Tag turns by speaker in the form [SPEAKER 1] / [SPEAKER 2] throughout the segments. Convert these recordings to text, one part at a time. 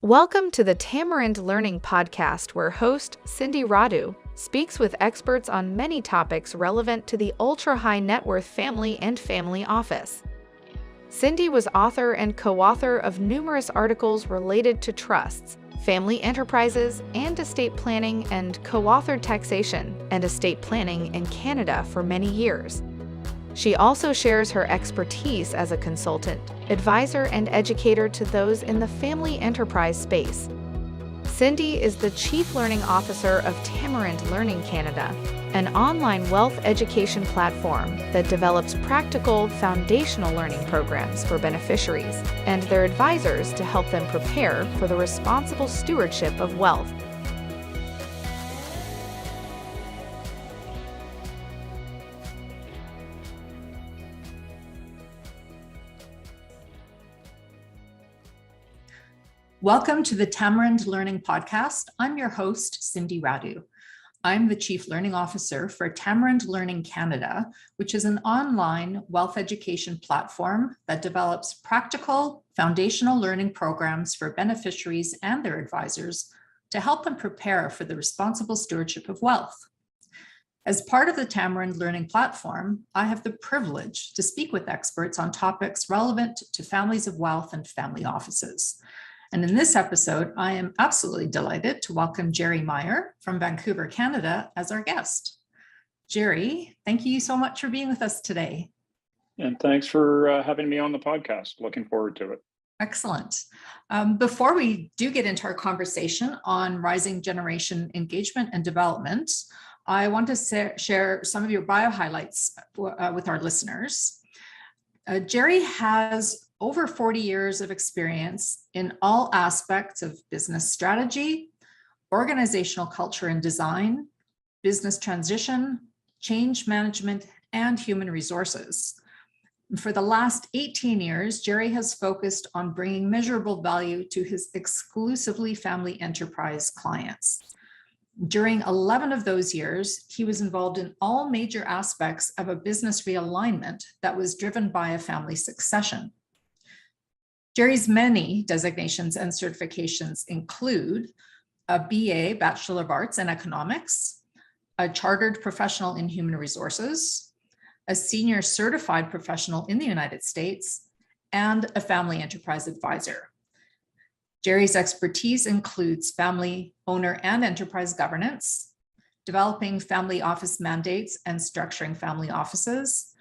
[SPEAKER 1] Welcome to the Tamarind Learning Podcast, where host Cindy Radu speaks with experts on many topics relevant to the ultra-high net worth family and family office. Cindy was author and co-author of numerous articles related to trusts, family enterprises, and estate planning, and co-authored taxation and estate planning in Canada for many years. She also shares her expertise as a consultant, advisor, and educator to those in the family enterprise space. Cindy is the Chief Learning Officer of Tamarind Learning Canada, an online wealth education platform that develops practical, foundational learning programs for beneficiaries and their advisors to help them prepare for the responsible stewardship of wealth.
[SPEAKER 2] Welcome to the Tamarind Learning Podcast. I'm your host, Cindy Radu. I'm the Chief Learning Officer for Tamarind Learning Canada, which is an online wealth education platform that develops practical, foundational learning programs for beneficiaries and their advisors to help them prepare for the responsible stewardship of wealth. As part of the Tamarind Learning Platform, I have the privilege to speak with experts on topics relevant to families of wealth and family offices. And in this episode, I am absolutely delighted to welcome Gerry Meyer from Vancouver, Canada, as our guest. Gerry, thank you so much for being with us today.
[SPEAKER 3] And thanks for having me on the podcast. Looking forward to it.
[SPEAKER 2] Excellent. Before we do get into our conversation on rising generation engagement and development, I want to share some of your bio highlights with our listeners. Gerry has over 40 years of experience in all aspects of business strategy, organizational culture and design, business transition, change management, and human resources. For the last 18 years, Gerry has focused on bringing measurable value to his exclusively family enterprise clients. During 11 of those years, he was involved in all major aspects of a business realignment that was driven by a family succession. Gerry's many designations and certifications include a BA, Bachelor of Arts in Economics, a Chartered Professional in Human Resources, a Senior Certified Professional in the United States, and a Family Enterprise Advisor. Gerry's expertise includes family, owner, and enterprise governance, developing family office mandates and structuring family offices,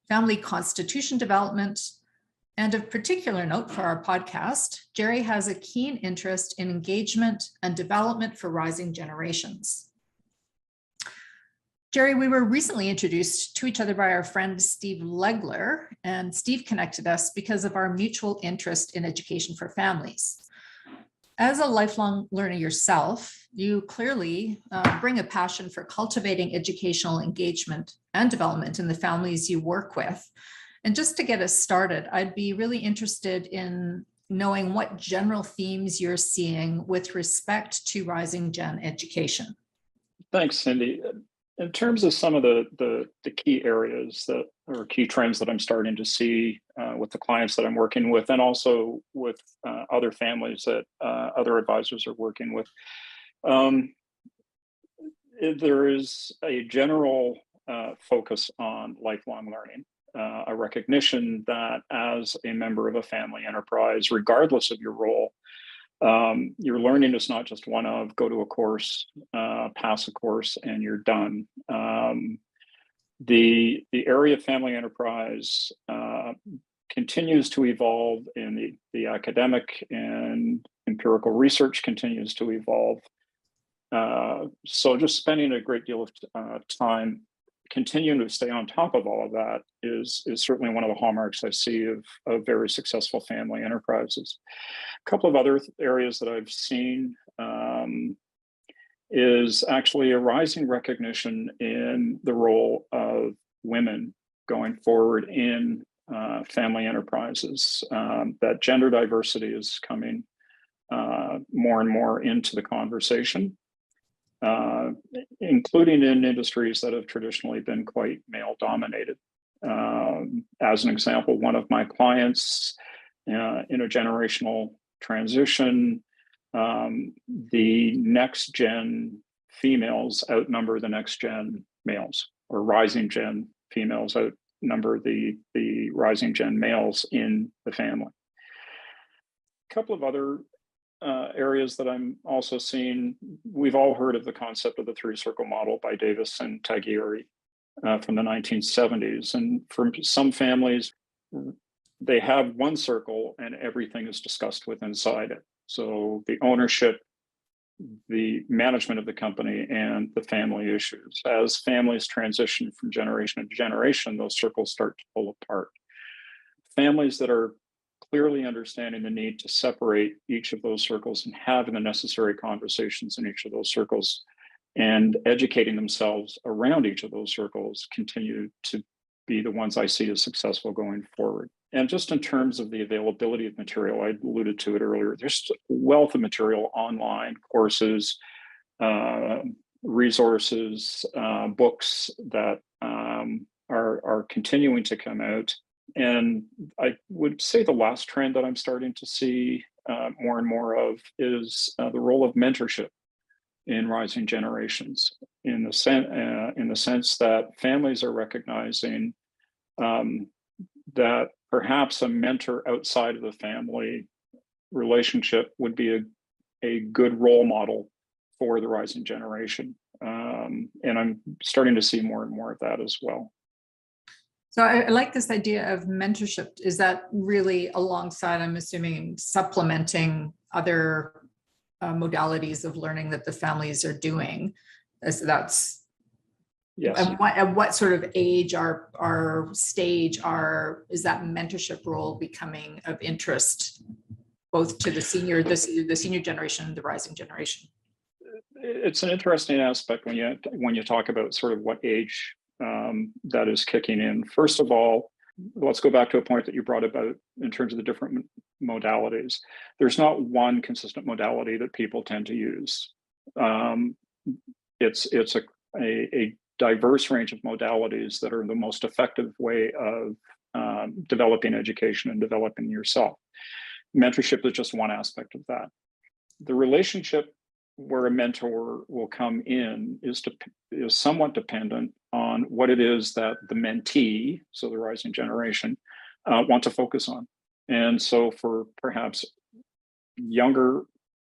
[SPEAKER 2] family constitution development, and of particular note for our podcast, Gerry has a keen interest in engagement and development for rising generations. Gerry, we were recently introduced to each other by our friend Steve Legler, and Steve connected us because of our mutual interest in education for families. As a lifelong learner yourself, you clearly bring a passion for cultivating educational engagement and development in the families you work with. And just to get us started, I'd be really interested in knowing what general themes you're seeing with respect to rising gen education.
[SPEAKER 3] Thanks, Cindy. In terms of some of the key areas that or key trends that I'm starting to see with the clients that I'm working with, and also with other families that other advisors are working with, there is a general focus on lifelong learning. A recognition that as a member of a family enterprise, regardless of your role, your learning is not just one of go to a course, pass a course, and you're done. The area of family enterprise continues to evolve, and the academic and empirical research continues to evolve. So just spending a great deal of time continuing to stay on top of all of that is certainly one of the hallmarks I see of very successful family enterprises. A couple of other areas that I've seen is actually a rising recognition in the role of women going forward in family enterprises. That gender diversity is coming more and more into the conversation. Including in industries that have traditionally been quite male dominated. As an example, one of my clients in a generational transition the next gen females outnumber the next gen males, or rising gen females outnumber the rising gen males in the family. A couple of other areas that I'm also seeing, we've all heard of the concept of the three-circle model by Davis and Taglieri from the 1970s. And for some families, they have one circle and everything is discussed with inside it. So the ownership, the management of the company, and the family issues. As families transition from generation to generation, those circles start to pull apart. Families that are clearly understanding the need to separate each of those circles and having the necessary conversations in each of those circles and educating themselves around each of those circles continue to be the ones I see as successful going forward. And just in terms of the availability of material, I alluded to it earlier, there's a wealth of material online, courses, resources, books that are continuing to come out. And I would say the last trend that I'm starting to see more and more of is the role of mentorship in rising generations, in the sense that families are recognizing that perhaps a mentor outside of the family relationship would be a good role model for the rising generation. And I'm starting to see more and more of that as well.
[SPEAKER 2] So I like this idea of mentorship. Is that really alongside, I'm assuming, supplementing other modalities of learning that the families are doing? So that's,
[SPEAKER 3] yes.
[SPEAKER 2] And at what sort of age or stage is that mentorship role becoming of interest, both to the senior generation and the rising generation?
[SPEAKER 3] It's an interesting aspect when you talk about sort of what age that is kicking in. First of all, let's go back to a point that you brought about in terms of the different modalities. There's not one consistent modality that people tend to use. It's a diverse range of modalities that are the most effective way of developing education and developing yourself. Mentorship is just one aspect of that. The relationship where a mentor will come in is somewhat dependent on what it is that the mentee, so the rising generation, want to focus on. And so for perhaps younger,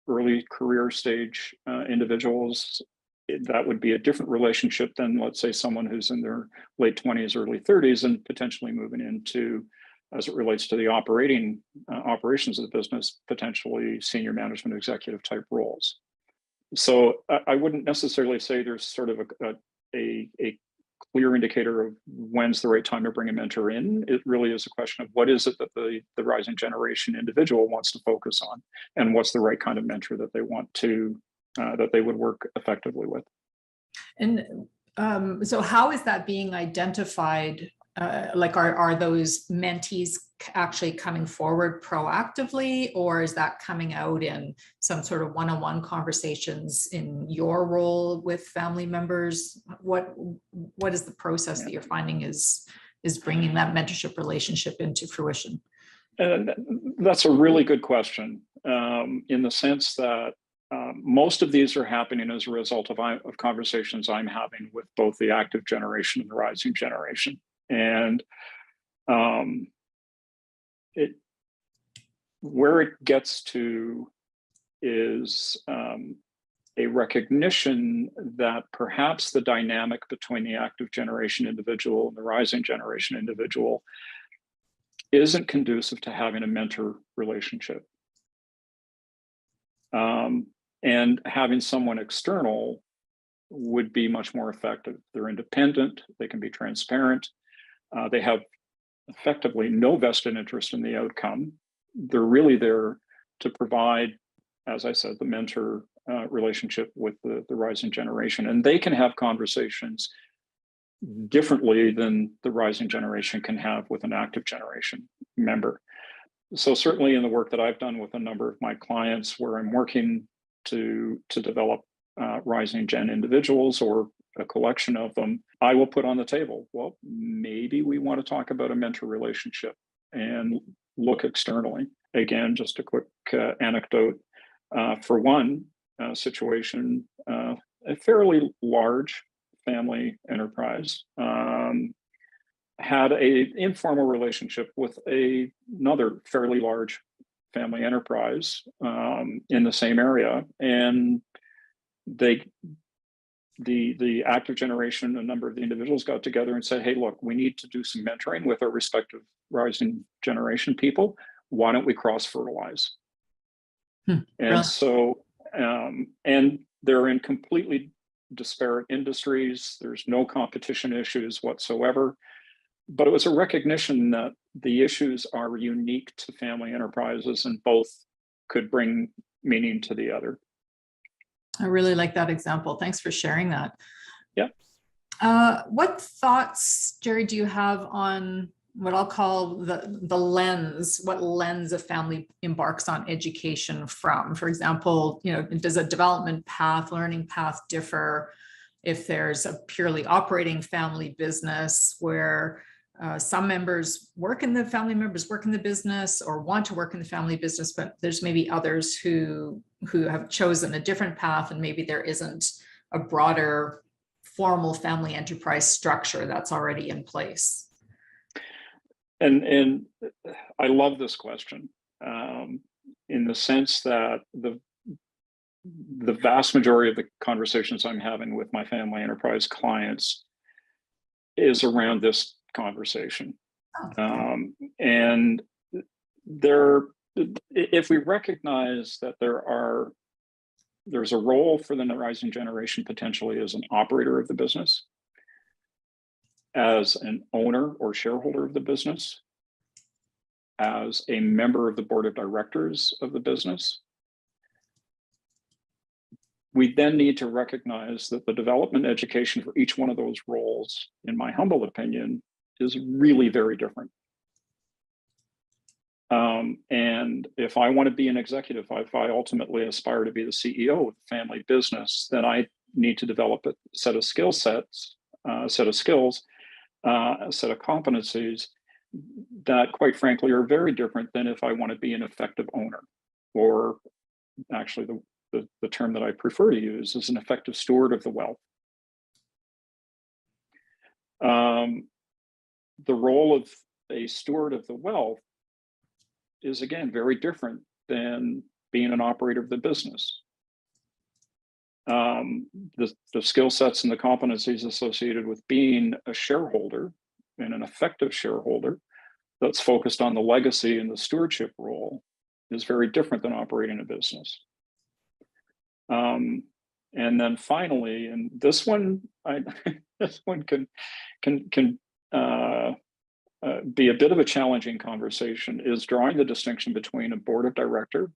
[SPEAKER 3] early career stage individuals, that would be a different relationship than, let's say, someone who's in their late 20s, early 30s, and potentially moving into, as it relates to the operations of the business, potentially senior management executive type roles. So I wouldn't necessarily say there's sort of a clear indicator of when's the right time to bring a mentor in. It really is a question of what is it that the rising generation individual wants to focus on, and what's the right kind of mentor that they want to that they would work effectively with.
[SPEAKER 2] And so how is that being identified? Like are those mentees actually coming forward proactively, or is that coming out in some sort of one-on-one conversations in your role with family members? What is the process that you're finding is bringing that mentorship relationship into fruition?
[SPEAKER 3] And that's a really good question, in the sense that most of these are happening as a result of conversations I'm having with both the active generation and the rising generation. And where it gets to is a recognition that perhaps the dynamic between the active generation individual and the rising generation individual isn't conducive to having a mentor relationship. And having someone external would be much more effective. They're independent, they can be transparent, they have effectively no vested interest in the outcome. They're really there to provide, as I said, the mentor relationship with the rising generation. And they can have conversations differently than the rising generation can have with an active generation member. So certainly in the work that I've done with a number of my clients where I'm working to develop rising gen individuals or a collection of them, I will put on the table, well, maybe we want to talk about a mentor relationship and look externally. Again, just a quick anecdote. For one situation, a fairly large family enterprise had a informal relationship with another fairly large family enterprise in the same area, and the active generation, a number of the individuals got together and said, hey, look, we need to do some mentoring with our respective rising generation people. Why don't we cross fertilize? And so, and they're in completely disparate industries. There's no competition issues whatsoever. But it was a recognition that the issues are unique to family enterprises and both could bring meaning to the other.
[SPEAKER 2] I really like that example. Thanks for sharing that.
[SPEAKER 3] Yeah.
[SPEAKER 2] What thoughts, Gerry, do you have on what I'll call the lens, what lens a family embarks on education from? For example, does a development path, learning path differ if there's a purely operating family business where some members work in the business or want to work in the family business, but there's maybe others who have chosen a different path, and maybe there isn't a broader formal family enterprise structure that's already in place?
[SPEAKER 3] And I love this question in the sense that the vast majority of the conversations I'm having with my family enterprise clients is around this conversation. And if we recognize that there's a role for the rising generation potentially as an operator of the business, as an owner or shareholder of the business, as a member of the board of directors of the business, we then need to recognize that the development education for each one of those roles, in my humble opinion, is really very different. And if I want to be an executive, if I ultimately aspire to be the CEO of a family business, then I need to develop a set of skill sets, a set of skills, a set of competencies that, quite frankly, are very different than if I want to be an effective owner, or actually the term that I prefer to use is an effective steward of the wealth. The role of a steward of the wealth is, again, very different than being an operator of the business. The skill sets and the competencies associated with being a shareholder and an effective shareholder that's focused on the legacy and the stewardship role is very different than operating a business. And then finally, and this one, this one can be a bit of a challenging conversation, is drawing the distinction between a board of director,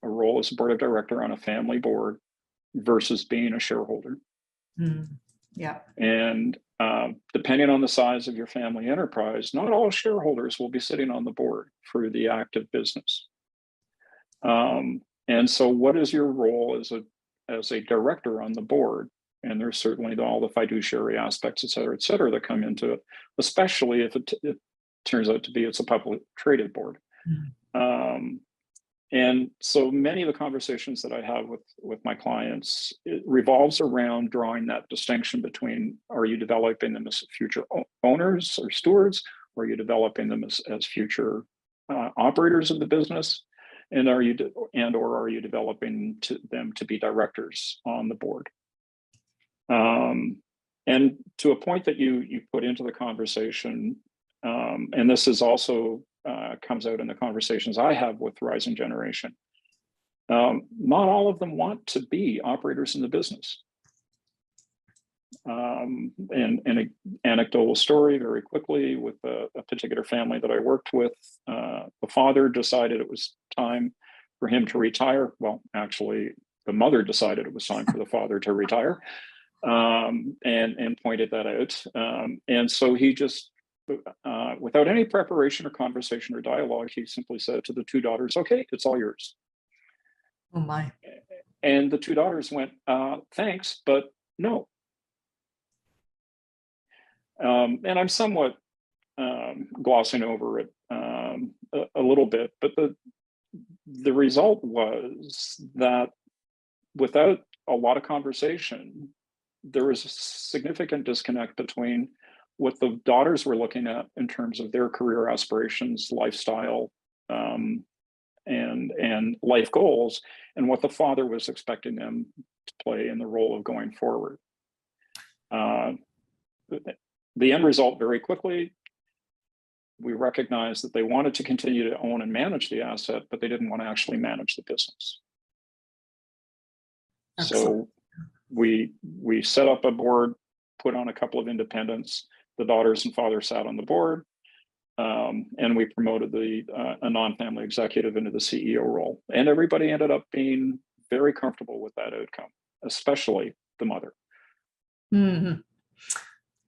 [SPEAKER 3] a role as a board of director on a family board, versus being a shareholder.
[SPEAKER 2] Yeah.
[SPEAKER 3] And depending on the size of your family enterprise, not all shareholders will be sitting on the board for the active business. And so what is your role as a director on the board? And there's certainly all the fiduciary aspects, et cetera, that come into it, especially if it turns out to be it's a publicly traded board. And so many of the conversations that I have with my clients, it revolves around drawing that distinction between, are you developing them as future owners or stewards, or are you developing them as future operators of the business? And are you developing them to be directors on the board? And to a point that you put into the conversation, and this is also comes out in the conversations I have with rising generation, not all of them want to be operators in the business. And an anecdotal story very quickly with a particular family that I worked with. The father decided it was time for him to retire. Well, actually, the mother decided it was time for the father to retire, and pointed that out. And so he just, without any preparation or conversation or dialogue, he simply said to the two daughters, "Okay, it's all yours."
[SPEAKER 2] Oh my.
[SPEAKER 3] And the two daughters went, "Thanks, but no." And I'm somewhat glossing over it a little bit, but the result was that without a lot of conversation, there was a significant disconnect between what the daughters were looking at in terms of their career aspirations, lifestyle, and life goals, and what the father was expecting them to play in the role of going forward. The end result, very quickly, we recognized that they wanted to continue to own and manage the asset, but they didn't want to actually manage the business.
[SPEAKER 2] Excellent.
[SPEAKER 3] So we set up a board, put on a couple of independents. The daughters and father sat on the board, and we promoted a non-family executive into the CEO role. And everybody ended up being very comfortable with that outcome, especially the mother.
[SPEAKER 2] Mm-hmm.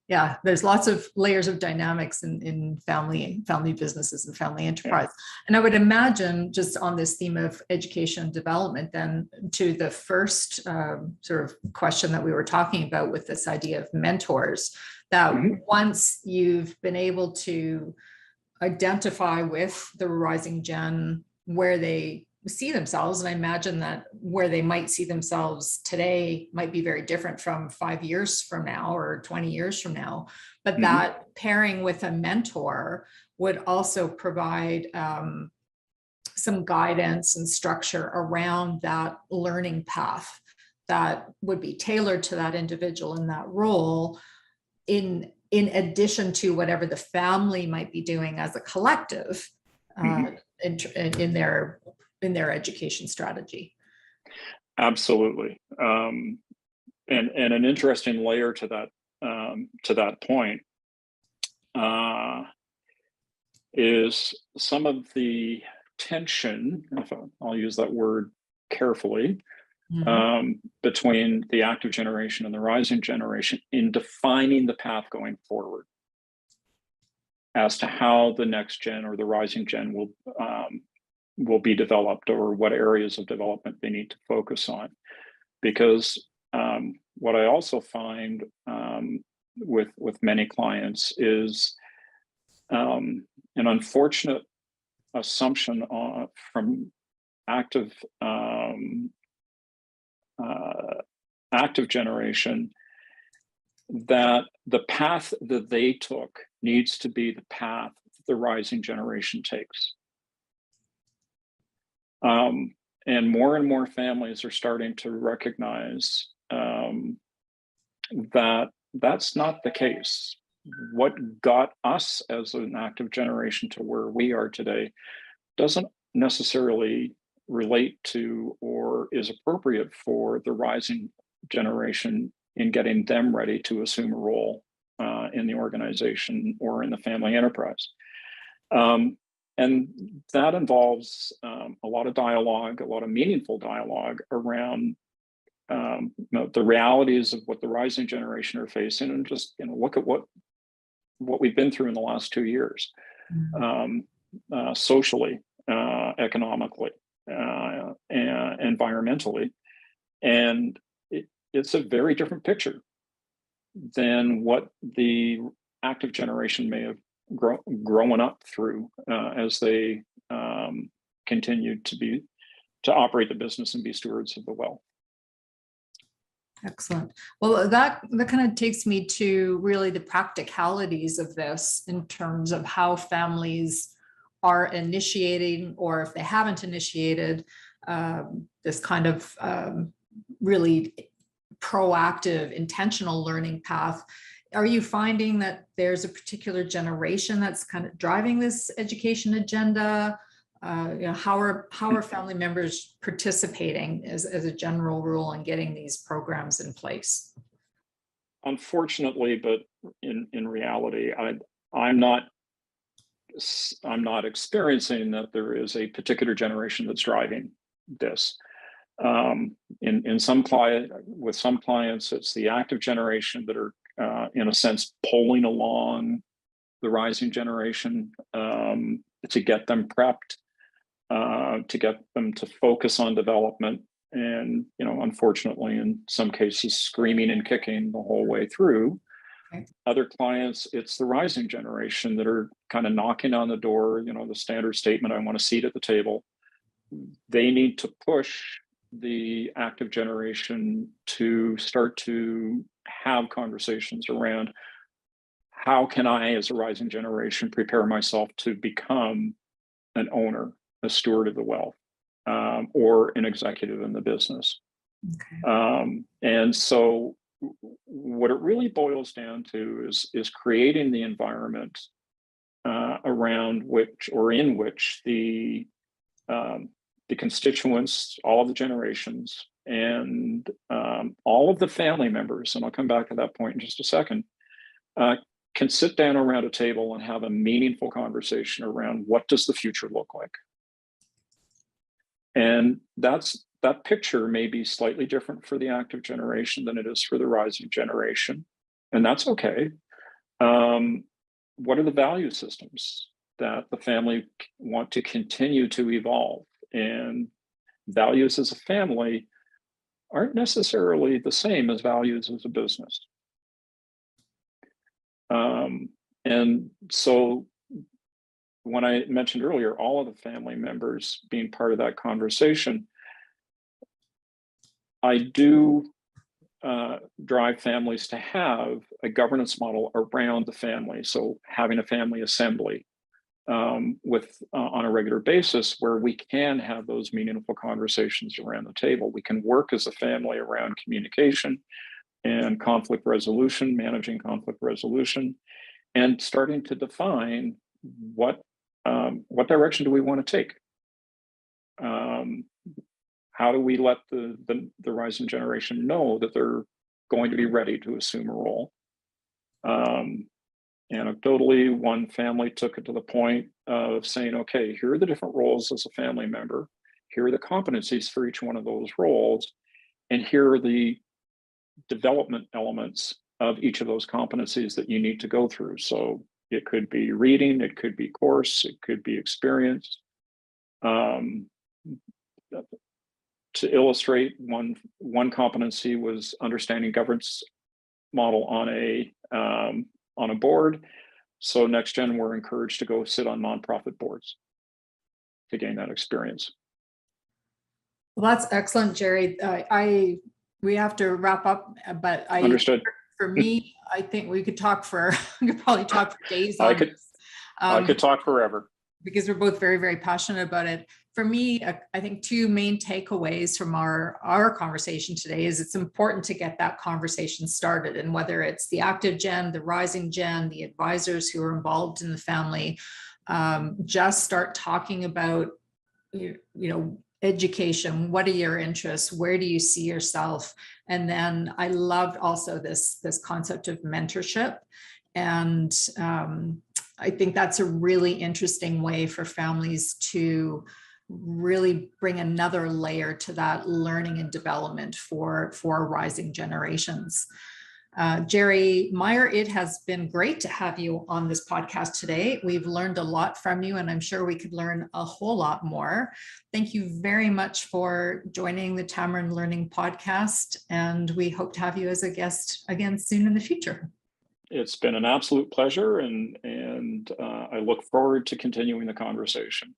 [SPEAKER 2] Yeah, there's lots of layers of dynamics in family businesses and family enterprise. Yeah. And I would imagine, just on this theme of education and development, then to the first sort of question that we were talking about with this idea of mentors, that once you've been able to identify with the rising gen where they see themselves, and I imagine that where they might see themselves today might be very different from 5 years from now or 20 years from now, but that pairing with a mentor would also provide some guidance and structure around that learning path that would be tailored to that individual in that role, in addition to whatever the family might be doing as a collective in their education strategy.
[SPEAKER 3] Absolutely. And an interesting layer to that point is some of the tension, if I'll use that word carefully, between the active generation and the rising generation in defining the path going forward as to how the next gen or the rising gen will be developed, or what areas of development they need to focus on. Because what I also find with many clients is an unfortunate assumption from active generation that the path that they took needs to be the path that the rising generation takes. And more families are starting to recognize that that's not the case. What got us as an active generation to where we are today doesn't necessarily relate to or is appropriate for the rising generation in getting them ready to assume a role in the organization or in the family enterprise. And that involves a lot of dialogue, a lot of meaningful dialogue around the realities of what the rising generation are facing, and just look at what we've been through in the last 2 years, socially, economically, and environmentally, and it's a very different picture than what the active generation may have growing up through as they continued to operate the business and be stewards of the wealth.
[SPEAKER 2] Excellent. Well, that kind of takes me to really the practicalities of this in terms of how families are initiating, or if they haven't initiated, this kind of really proactive, intentional learning path. Are you finding that there's a particular generation that's kind of driving this education agenda? How are family members participating as a general rule in getting these programs in place?
[SPEAKER 3] Unfortunately, but in reality, I'm not experiencing that there is a particular generation that's driving this. With some clients, it's the active generation that are in a sense pulling along the rising generation to get them prepped, to get them to focus on development, and unfortunately in some cases screaming and kicking the whole way through. Okay. Other clients, it's the rising generation that are kind of knocking on the door, the standard statement, I want a seat at the table, they need to push the active generation to start to have conversations around how can I, as a rising generation, prepare myself to become an owner, a steward of the wealth, or an executive in the business.
[SPEAKER 2] Okay.
[SPEAKER 3] And so what it really boils down to is creating the environment around which, or in which, the constituents, all of the generations, and all of the family members, and I'll come back to that point in just a second, can sit down around a table and have a meaningful conversation around what does the future look like. And that picture may be slightly different for the active generation than it is for the rising generation, and that's okay. What are the value systems that the family want to continue to evolve? And values as a family aren't necessarily the same as values as a business. And so when I mentioned earlier, all of the family members being part of that conversation, I do drive families to have a governance model around the family. So having a family assembly on a regular basis where we can have those meaningful conversations around the table. We can work as a family around communication and conflict resolution, managing conflict resolution, and starting to define what direction do we want to take. How do we let the rising generation know that they're going to be ready to assume a role? Anecdotally, one family took it to the point of saying, okay, here are the different roles as a family member. Here are the competencies for each one of those roles. And here are the development elements of each of those competencies that you need to go through. So it could be reading, it could be course, it could be experience. To illustrate, one competency was understanding governance model on a board. So next gen were encouraged to go sit on nonprofit boards to gain that experience.
[SPEAKER 2] Well, that's excellent, Gerry. We have to wrap up, but
[SPEAKER 3] Understood.
[SPEAKER 2] For me, I think we could we could probably talk for days on this.
[SPEAKER 3] I could talk forever.
[SPEAKER 2] Because we're both very, very passionate about it. For me, I think two main takeaways from our conversation today is it's important to get that conversation started. And whether it's the active gen, the rising gen, the advisors who are involved in the family, just start talking about, education. What are your interests? Where do you see yourself? And then I loved also this concept of mentorship. And I think that's a really interesting way for families to really bring another layer to that learning and development for rising generations. Gerry Meyer, it has been great to have you on this podcast today. We've learned a lot from you, and I'm sure we could learn a whole lot more. Thank you very much for joining the Tamarind Learning Podcast, and we hope to have you as a guest again soon in the future.
[SPEAKER 3] It's been an absolute pleasure, and I look forward to continuing the conversation.